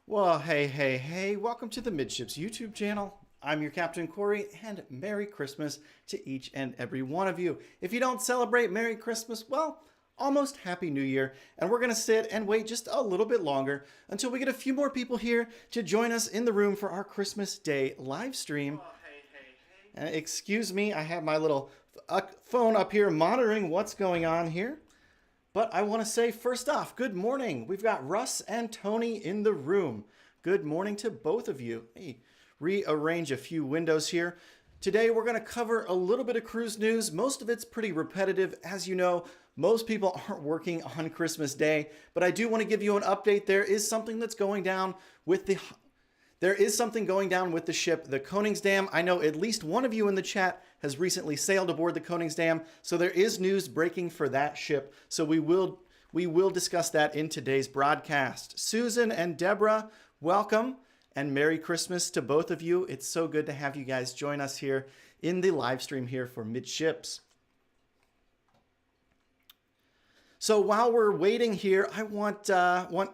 Well, hey, welcome to the Midships YouTube channel. I'm your Captain Corey, and Merry Christmas to each and every one of you. If you don't celebrate Merry Christmas, well, almost Happy New Year, and we're going to sit and wait just a little bit longer until we get a few more people here to join us in the room for our Christmas Day live stream. Oh, hey. Excuse me, I have my little phone up here monitoring what's going on here. But I want to say first off, good morning. We've got Russ and Tony in the room. Good morning to both of you. Hey, rearrange a few windows here. Today we're going to cover a little bit of cruise news. Most of it's pretty repetitive. As you know, most people aren't working on Christmas Day, but I do want to give you an update. There is something that's going down with the ship, the Koningsdam. I know at least one of you in the chat has recently sailed aboard the Koningsdam, so there is news breaking for that ship. So we will discuss that in today's broadcast. Susan and Deborah, welcome and Merry Christmas to both of you. It's so good to have you guys join us here in the live stream here for Midships. So while we're waiting here, I want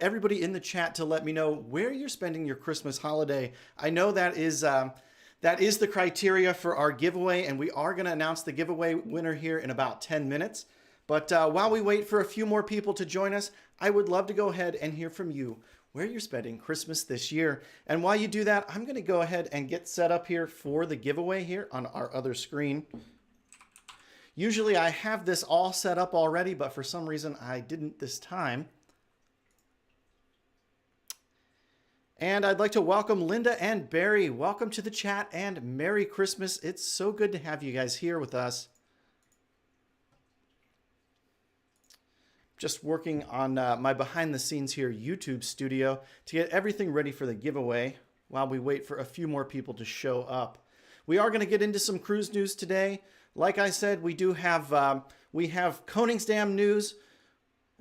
everybody in the chat to let me know where you're spending your Christmas holiday. I know that is the criteria for our giveaway, and we are going to announce the giveaway winner here in about 10 minutes. But while we wait for a few more people to join us, I would love to go ahead and hear from you where you're spending Christmas this year. And while you do that, I'm going to go ahead and get set up here for the giveaway here on our other screen. Usually I have this all set up already, but for some reason I didn't this time. And I'd like to welcome Linda and Barry. Welcome to the chat and Merry Christmas. It's so good to have you guys here with us. Just working on my behind the scenes here YouTube studio to get everything ready for the giveaway while we wait for a few more people to show up. We are going to get into some cruise news today. Like I said, we have Koningsdam news.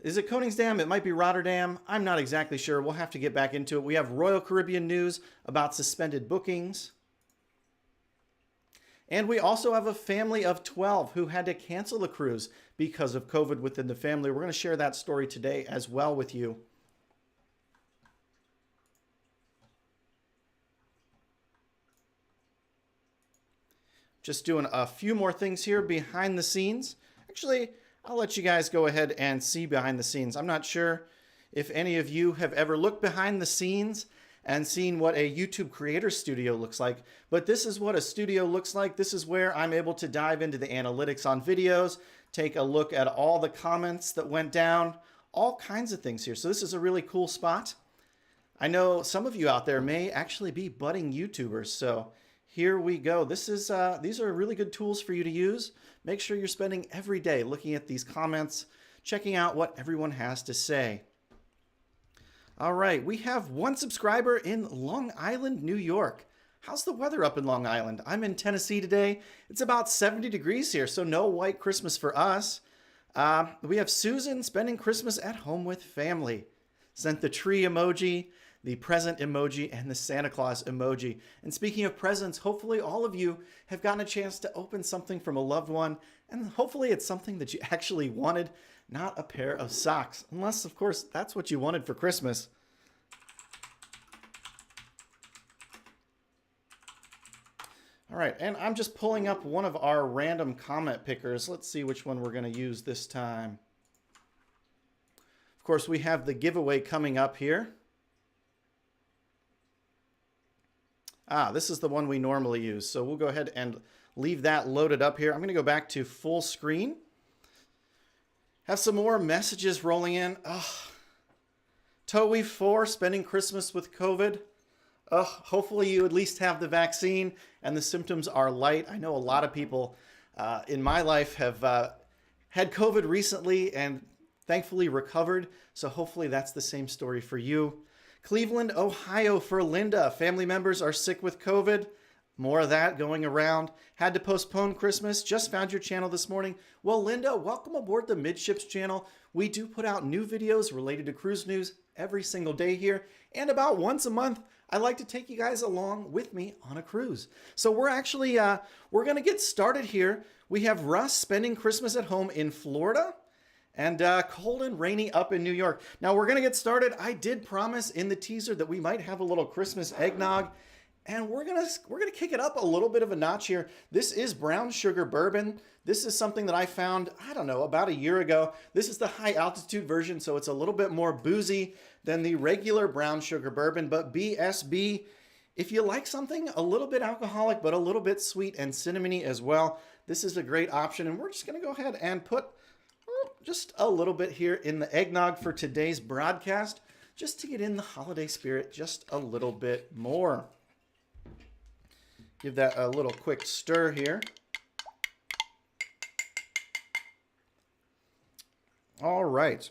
Is it Koningsdam? It might be Rotterdam. I'm not exactly sure. We'll have to get back into it. We have Royal Caribbean news about suspended bookings. And we also have a family of 12 who had to cancel the cruise because of COVID within the family. We're going to share that story today as well with you. Just doing a few more things here behind the scenes. Actually, I'll let you guys go ahead and see behind the scenes. I'm not sure if any of you have ever looked behind the scenes and seen what a YouTube creator studio looks like, but this is what a studio looks like. This is where I'm able to dive into the analytics on videos, take a look at all the comments that went down, all kinds of things here. So this is a really cool spot. I know some of you out there may actually be budding YouTubers, so here we go. These are really good tools for you to use. Make sure you're spending every day looking at these comments, checking out what everyone has to say. All right, we have one subscriber in Long Island, New York. How's the weather up in Long Island? I'm in Tennessee today. It's about 70 degrees here, so no white Christmas for us. We have Susan spending Christmas at home with family. Sent the tree emoji, the present emoji, and the Santa Claus emoji. And speaking of presents, hopefully all of you have gotten a chance to open something from a loved one, and hopefully it's something that you actually wanted, not a pair of socks. Unless, of course, that's what you wanted for Christmas. All right, and I'm just pulling up one of our random comment pickers. Let's see which one we're going to use this time. Of course, we have the giveaway coming up here. This is the one we normally use. So we'll go ahead and leave that loaded up here. I'm going to go back to full screen. Have some more messages rolling in. Towie 4 spending Christmas with COVID. Hopefully you at least have the vaccine and the symptoms are light. I know a lot of people in my life have had COVID recently and thankfully recovered. So hopefully that's the same story for you. Cleveland, Ohio for Linda. Family members are sick with COVID. More of that going around. Had to postpone Christmas. Just found your channel this morning. Well, Linda, welcome aboard the Midships channel. We do put out new videos related to cruise news every single day here. And about once a month, I like to take you guys along with me on a cruise. So we're actually, we're going to get started here. We have Russ spending Christmas at home in Florida. and cold and rainy up in New York. Now we're going to get started. I did promise in the teaser that we might have a little Christmas eggnog, and we're going to kick it up a little bit of a notch here. This is brown sugar bourbon. This is something that I found, I don't know, about a year ago. This is the high altitude version, so it's a little bit more boozy than the regular brown sugar bourbon, but BSB, if you like something a little bit alcoholic, but a little bit sweet and cinnamony as well, this is a great option. And we're just going to go ahead and put just a little bit here in the eggnog for today's broadcast, just to get in the holiday spirit just a little bit more. Give that a little quick stir here. All right.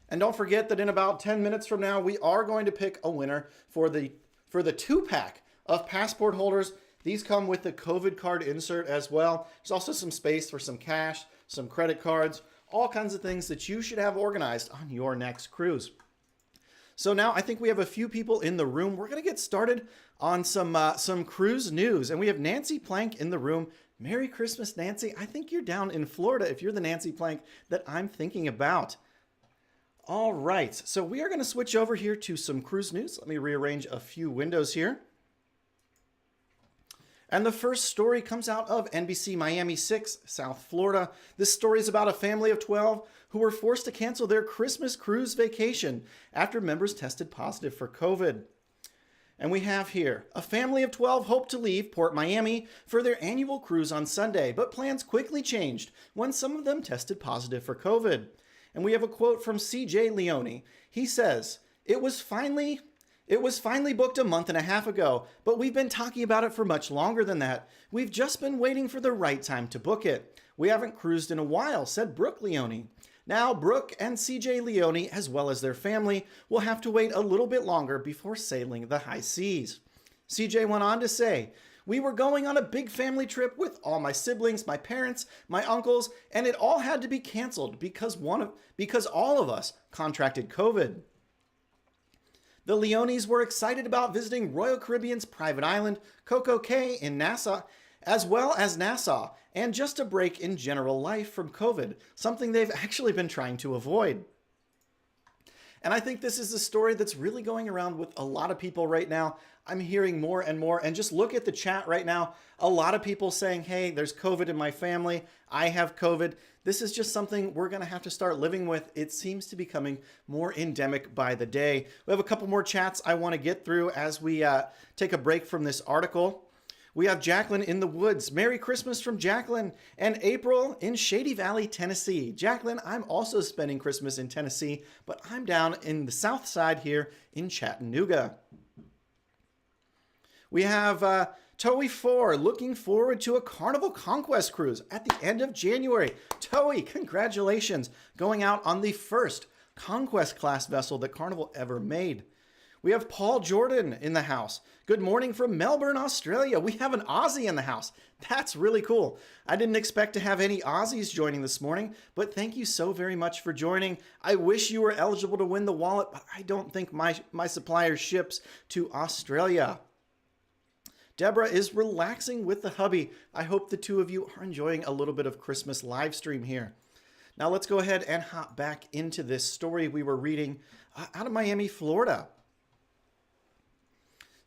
And don't forget that in about 10 minutes from now, we are going to pick a winner for the 2-pack of passport holders. These come with the COVID card insert as well. There's also some space for some cash, some credit cards, all kinds of things that you should have organized on your next cruise. So now I think we have a few people in the room. We're going to get started on some cruise news. And we have Nancy Plank in the room. Merry Christmas, Nancy. I think you're down in Florida if you're the Nancy Plank that I'm thinking about. All right, so we are going to switch over here to some cruise news. Let me rearrange a few windows here. And the first story comes out of NBC Miami 6, South Florida. This story is about a family of 12 who were forced to cancel their Christmas cruise vacation after members tested positive for COVID. And we have here, a family of 12 hoped to leave Port Miami for their annual cruise on Sunday, but plans quickly changed when some of them tested positive for COVID. And we have a quote from CJ Leone. He says, It was finally booked a month and a half ago, but we've been talking about it for much longer than that. We've just been waiting for the right time to book it. We haven't cruised in a while, said Brooke Leone. Now, Brooke and CJ Leone, as well as their family, will have to wait a little bit longer before sailing the high seas. CJ went on to say, We were going on a big family trip with all my siblings, my parents, my uncles, and it all had to be canceled because all of us contracted COVID. The Leones were excited about visiting Royal Caribbean's private island, Coco Cay in Nassau, as well as Nassau, and just a break in general life from COVID, something they've actually been trying to avoid. And I think this is a story that's really going around with a lot of people right now. I'm hearing more and more, and just look at the chat right now. A lot of people saying, hey, there's COVID in my family. I have COVID. This is just something we're going to have to start living with. It seems to be becoming more endemic by the day. We have a couple more chats I want to get through as we take a break from this article. We have Jacqueline in the woods. Merry Christmas from Jacqueline. And April in Shady Valley, Tennessee. Jacqueline, I'm also spending Christmas in Tennessee, but I'm down in the south side here in Chattanooga. We have Toey 4 looking forward to a Carnival Conquest cruise at the end of January. Toey, congratulations, going out on the first Conquest class vessel that Carnival ever made. We have Paul Jordan in the house. Good morning from Melbourne, Australia. We have an Aussie in the house. That's really cool. I didn't expect to have any Aussies joining this morning, but thank you so very much for joining. I wish you were eligible to win the wallet, but I don't think my supplier ships to Australia. Deborah is relaxing with the hubby. I hope the two of you are enjoying a little bit of Christmas live stream here. Now let's go ahead and hop back into this story we were reading out of Miami, Florida.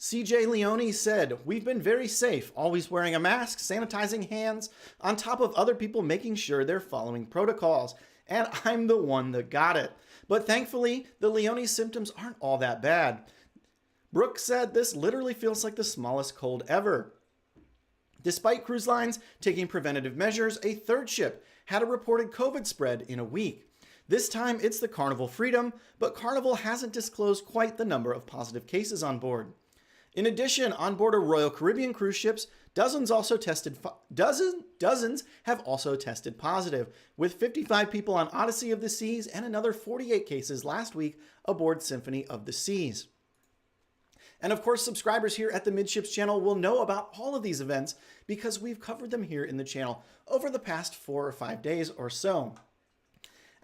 CJ Leone said, We've been very safe, always wearing a mask, sanitizing hands, on top of other people making sure they're following protocols. And I'm the one that got it. But thankfully, the Leone symptoms aren't all that bad. Brooke said this literally feels like the smallest cold ever. Despite cruise lines taking preventative measures, a third ship had a reported COVID spread in a week. This time it's the Carnival Freedom, but Carnival hasn't disclosed quite the number of positive cases on board. In addition, on board a Royal Caribbean cruise ships, dozens have also tested positive, with 55 people on Odyssey of the Seas and another 48 cases last week aboard Symphony of the Seas. And of course, subscribers here at the Midships channel will know about all of these events because we've covered them here in the channel over the past 4 or 5 days or so.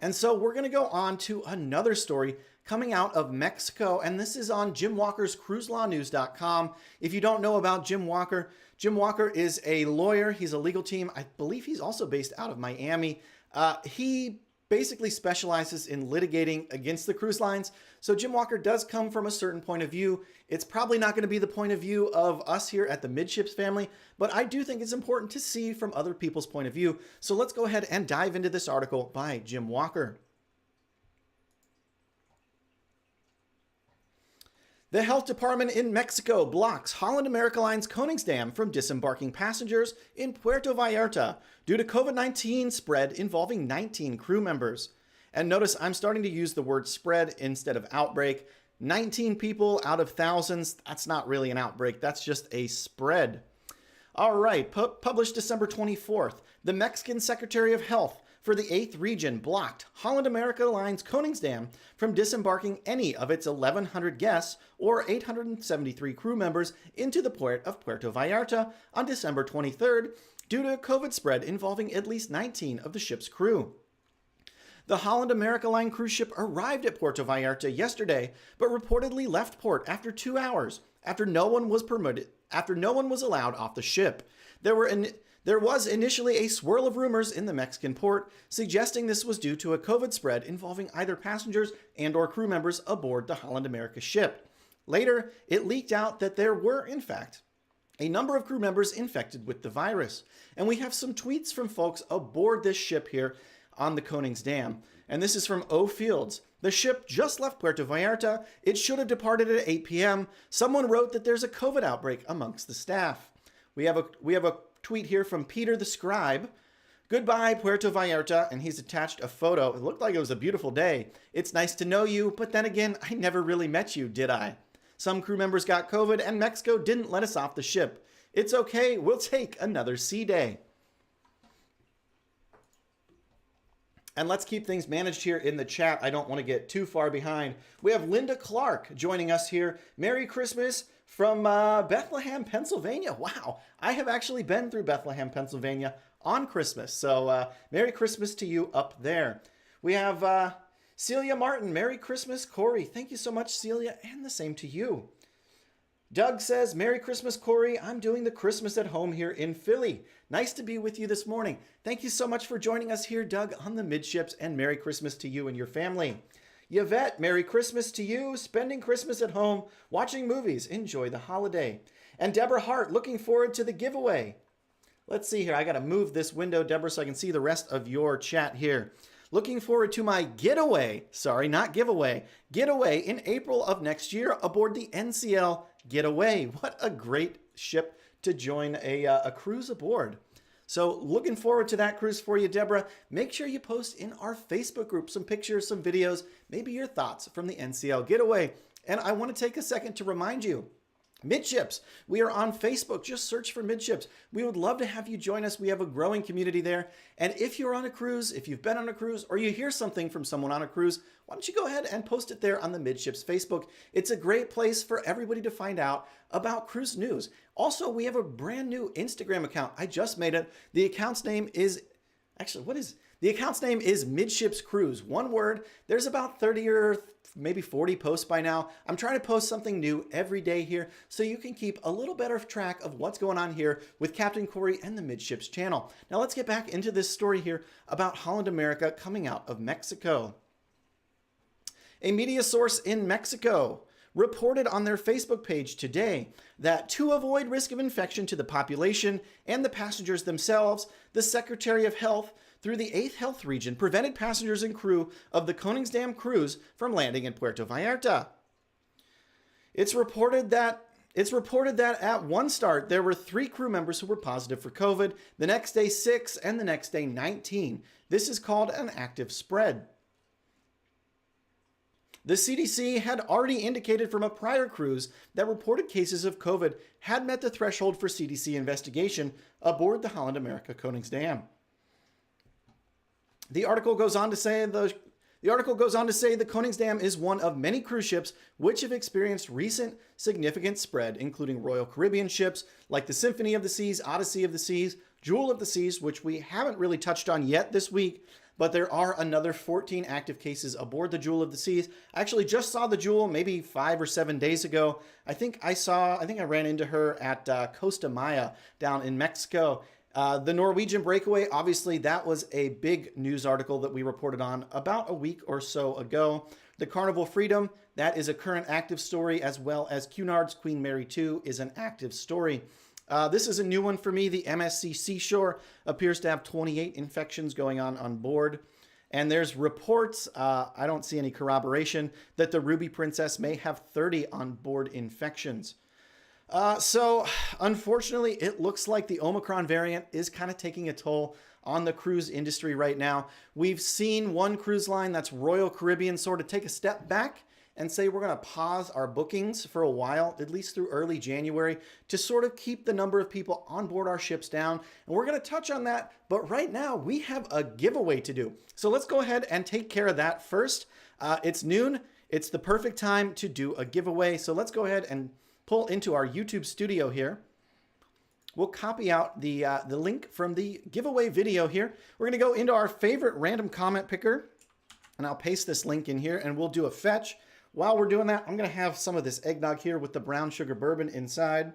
And so we're going to go on to another story coming out of Mexico, and this is on Jim Walker's cruiselawnews.com. If you don't know about Jim Walker is a lawyer. He's a legal team. I believe he's also based out of Miami. He basically specializes in litigating against the cruise lines. So Jim Walker does come from a certain point of view. It's probably not going to be the point of view of us here at the Midships family, but I do think it's important to see from other people's point of view. So let's go ahead and dive into this article by Jim Walker. The health department in Mexico blocks Holland America Line's Koningsdam from disembarking passengers in Puerto Vallarta due to COVID-19 spread involving 19 crew members. And notice I'm starting to use the word spread instead of outbreak. 19 people out of thousands, that's not really an outbreak, that's just a spread. All right, published December 24th, the Mexican Secretary of Health for the 8th region blocked Holland America Line's Koningsdam from disembarking any of its 1,100 guests or 873 crew members into the port of Puerto Vallarta on December 23rd due to a COVID spread involving at least 19 of the ship's crew. The Holland America Line cruise ship arrived at Puerto Vallarta yesterday, but reportedly left port after 2 hours after no one was allowed off the ship. There was initially a swirl of rumors in the Mexican port suggesting this was due to a COVID spread involving either passengers and or crew members aboard the Holland America ship. Later, it leaked out that there were, in fact, a number of crew members infected with the virus. And we have some tweets from folks aboard this ship here on the Koningsdam. And this is from O Fields. The ship just left Puerto Vallarta. It should have departed at 8 p.m. Someone wrote that there's a COVID outbreak amongst the staff. We have a tweet here from Peter the Scribe. Goodbye, Puerto Vallarta, and he's attached a photo. It looked like it was a beautiful day. It's nice to know you, but then again, I never really met you, did I? Some crew members got COVID, and Mexico didn't let us off the ship. It's okay, we'll take another sea day. And let's keep things managed here in the chat. I don't want to get too far behind. We have Linda Clark joining us here. Merry Christmas from Bethlehem, Pennsylvania. Wow, I have actually been through Bethlehem, Pennsylvania on Christmas. So Merry Christmas to you up there. We have Celia Martin. Merry Christmas, Corey. Thank you so much, Celia, and the same to you. Doug says, Merry Christmas, Corey. I'm doing the Christmas at home here in Philly. Nice to be with you this morning. Thank you so much for joining us here, Doug, on the Midships, and Merry Christmas to you and your family. Yvette, Merry Christmas to you. Spending Christmas at home, watching movies. Enjoy the holiday. And Deborah Hart, looking forward to the giveaway. Let's see here. I got to move this window, Deborah, so I can see the rest of your chat here. Looking forward to my getaway. Sorry, not giveaway. Getaway in April of next year aboard the NCL Getaway. What a great ship to join a cruise aboard. So looking forward to that cruise for you, Deborah. Make sure you post in our Facebook group some pictures, some videos, maybe your thoughts from the NCL Getaway. And I want to take a second to remind you, Midships, we are on Facebook. Just search for Midships. We would love to have you join us. We have a growing community there. And if you're on a cruise, if you've been on a cruise, or you hear something from someone on a cruise, why don't you go ahead and post it there on the Midships Facebook. It's a great place for everybody to find out about cruise news. Also, we have a brand new Instagram account. I just made it. The account's name is, the account's name is Midships Cruise. One word. There's about 30 or maybe 40 posts by now. I'm trying to post something new every day here so you can keep a little better track of what's going on here with Captain Corey and the Midships channel. Now let's get back into this story here about Holland America coming out of Mexico. A media source in Mexico reported on their Facebook page today that to avoid risk of infection to the population and the passengers themselves, the Secretary of Health through the 8th Health Region prevented passengers and crew of the Koningsdam cruise from landing in Puerto Vallarta. It's reported that at one start, there were 3 crew members who were positive for COVID, the next day 6, and the next day 19. This is called an active spread. The CDC had already indicated from a prior cruise that reported cases of COVID had met the threshold for CDC investigation aboard the Holland America Koningsdam. The article goes on to say the Koningsdam is one of many cruise ships which have experienced recent significant spread, including Royal Caribbean ships like the Symphony of the Seas, Odyssey of the Seas, Jewel of the Seas, which we haven't really touched on yet this week, but there are another 14 active cases aboard the Jewel of the Seas. I actually just saw the Jewel maybe 5 or 7 days ago. I think I ran into her at Costa Maya down in Mexico. The Norwegian breakaway, obviously, that was a big news article that we reported on about a week or so ago. The Carnival Freedom, that is a current active story, as well as Cunard's Queen Mary 2 is an active story. This is a new one for me. The MSC Seashore appears to have 28 infections going on board. And there's reports, I don't see any corroboration, that the Ruby Princess may have 30 on-board infections. So, unfortunately, it looks like the Omicron variant is kind of taking a toll on the cruise industry right now. We've seen one cruise line, that's Royal Caribbean, sort of take a step back and say we're going to pause our bookings for a while, at least through early January, to sort of keep the number of people on board our ships down. And we're going to touch on that, but right now we have a giveaway to do. So let's go ahead and take care of that first. It's noon. It's the perfect time to do a giveaway. So let's go ahead and pull into our YouTube studio here. We'll copy out the link from the giveaway video here. We're going to go into our favorite random comment picker, and I'll paste this link in here, and we'll do a fetch. While we're doing that, I'm going to have some of this eggnog here with the brown sugar bourbon inside.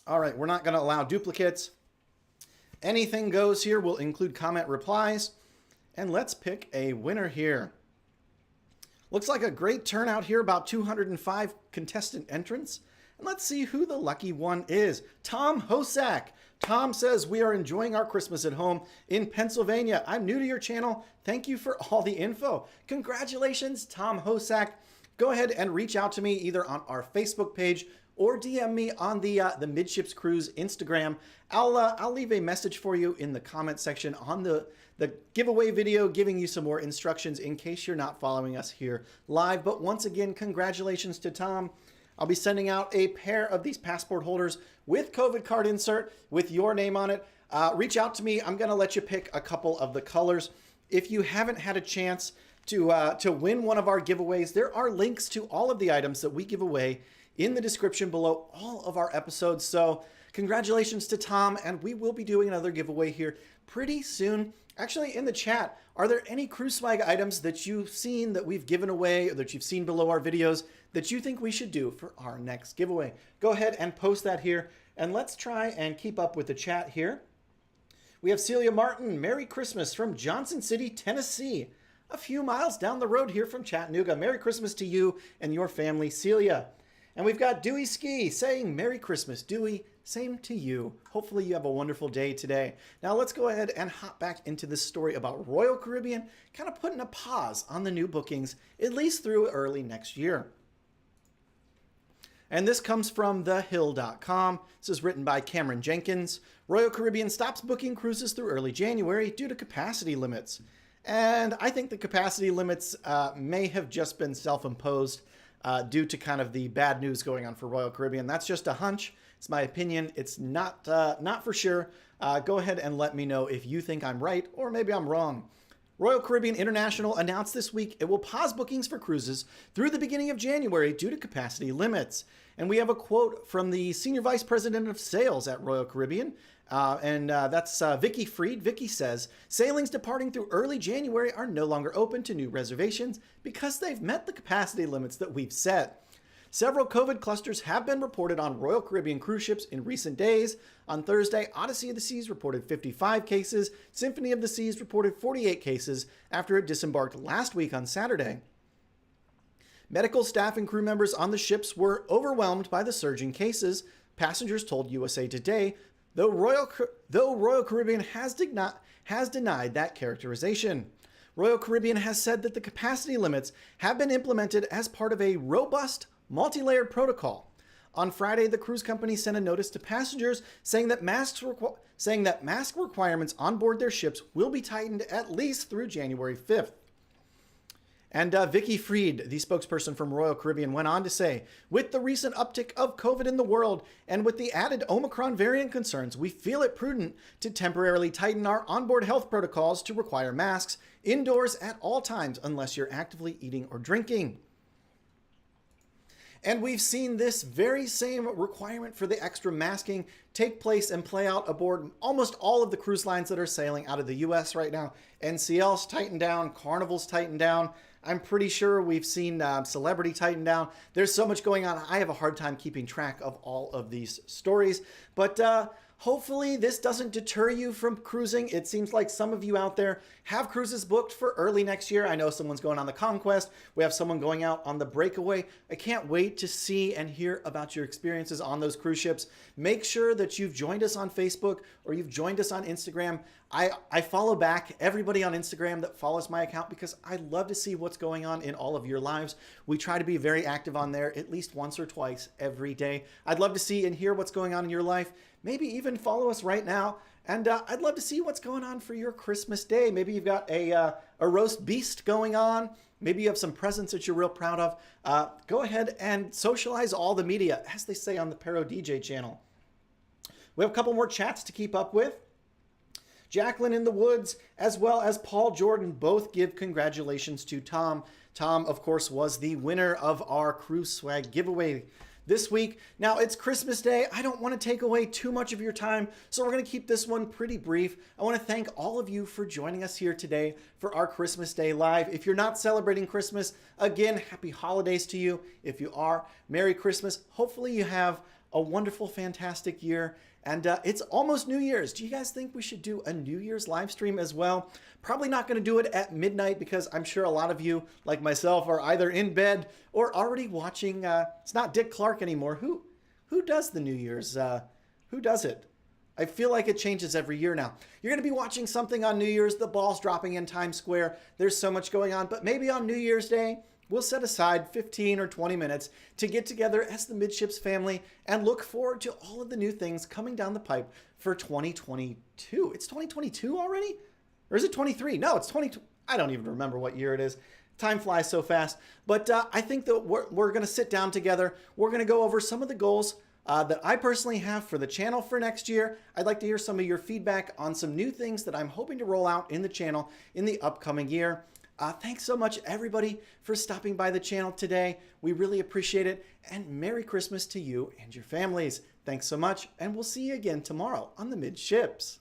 All right, we're not going to allow duplicates. Anything goes here. We'll include comment replies. And let's pick a winner here. Looks like a great turnout here, about 205 contestant entrants. And let's see who the lucky one is. Tom Hosack. Tom says, we are enjoying our Christmas at home in Pennsylvania. I'm new to your channel. Thank you for all the info. Congratulations, Tom Hosack. Go ahead and reach out to me either on our Facebook page or DM me on the Midships Cruise Instagram. I'll leave a message for you in the comment section on the giveaway video, giving you some more instructions in case you're not following us here live. But once again, congratulations to Tom. I'll be sending out a pair of these passport holders with COVID card insert with your name on it. Reach out to me. I'm going to let you pick a couple of the colors. If you haven't had a chance to win one of our giveaways, there are links to all of the items that we give away in the description below all of our episodes. So congratulations to Tom, and we will be doing another giveaway here pretty soon. Actually, in the chat, are there any cruise swag items that you've seen that we've given away or that you've seen below our videos that you think we should do for our next giveaway? Go ahead and post that here, and let's try and keep up with the chat here. We have Celia Martin, Merry Christmas from Johnson City, Tennessee, a few miles down the road here from Chattanooga. Merry Christmas to you and your family, Celia. And we've got Dewey Ski saying, Merry Christmas, Dewey. Same to you. Hopefully you have a wonderful day today. Now let's go ahead and hop back into this story about Royal Caribbean, kind of putting a pause on the new bookings, at least through early next year. And this comes from thehill.com. This is written by Cameron Jenkins. Royal Caribbean stops booking cruises through early January due to capacity limits. And I think the capacity limits may have just been self-imposed due to kind of the bad news going on for Royal Caribbean. That's just a hunch. It's my opinion. It's not for sure. Go ahead and let me know if you think I'm right or maybe I'm wrong. Royal Caribbean International announced this week it will pause bookings for cruises through the beginning of January due to capacity limits. And we have a quote from the Senior Vice President of Sales at Royal Caribbean, that's Vicky Freed. Vicky says, sailings departing through early January are no longer open to new reservations because they've met the capacity limits that we've set. Several COVID clusters have been reported on Royal Caribbean cruise ships in recent days. On Thursday, Odyssey of the Seas reported 55 cases. Symphony of the Seas reported 48 cases after it disembarked last week on Saturday. Medical staff and crew members on the ships were overwhelmed by the surging cases, passengers told USA Today, though Royal Caribbean has denied that characterization. Royal Caribbean has said that the capacity limits have been implemented as part of a robust, multi-layered protocol. On Friday, the cruise company sent a notice to passengers saying that mask requirements on board their ships will be tightened at least through January 5th. And Vicky Freed, the spokesperson from Royal Caribbean, went on to say, with the recent uptick of COVID in the world and with the added Omicron variant concerns, we feel it prudent to temporarily tighten our onboard health protocols to require masks indoors at all times unless you're actively eating or drinking. And we've seen this very same requirement for the extra masking take place and play out aboard almost all of the cruise lines that are sailing out of the US right now. NCL's tightened down, Carnival's tightened down. I'm pretty sure we've seen Celebrity tighten down. There's so much going on. I have a hard time keeping track of all of these stories. But Hopefully this doesn't deter you from cruising. It seems like some of you out there have cruises booked for early next year. I know someone's going on the Conquest. We have someone going out on the Breakaway. I can't wait to see and hear about your experiences on those cruise ships. Make sure that you've joined us on Facebook or you've joined us on Instagram. I follow back everybody on Instagram that follows my account because I love to see what's going on in all of your lives. We try to be very active on there at least once or twice every day. I'd love to see and hear what's going on in your life. Maybe even follow us right now. And I'd love to see what's going on for your Christmas day. Maybe you've got a roast beast going on. Maybe you have some presents that you're real proud of. Go ahead and socialize all the media, as they say on the Pero DJ channel. We have a couple more chats to keep up with. Jacqueline in the Woods, as well as Paul Jordan, both give congratulations to Tom. Tom, of course, was the winner of our Cruise Swag giveaway this week. Now, it's Christmas Day. I don't want to take away too much of your time, so we're going to keep this one pretty brief. I want to thank all of you for joining us here today for our Christmas Day Live. If you're not celebrating Christmas, again, happy holidays to you. If you are, Merry Christmas. Hopefully you have a wonderful, fantastic year. And it's almost New Year's. Do you guys think we should do a New Year's live stream as well? Probably not going to do it at midnight because I'm sure a lot of you, like myself, are either in bed or already watching. It's not Dick Clark anymore. Who does the New Year's? Who does it? I feel like it changes every year now. You're going to be watching something on New Year's. The ball's dropping in Times Square. There's so much going on. But maybe on New Year's Day, we'll set aside 15 or 20 minutes to get together as the Midships family and look forward to all of the new things coming down the pipe for 2022. It's 2022 already? Or is it 23? No, it's 22. I don't even remember what year it is. Time flies so fast. But I think that we're going to sit down together. We're going to go over some of the goals that I personally have for the channel for next year. I'd like to hear some of your feedback on some new things that I'm hoping to roll out in the channel in the upcoming year. Thanks so much, everybody, for stopping by the channel today. We really appreciate it. And Merry Christmas to you and your families. Thanks so much, and we'll see you again tomorrow on the Midships.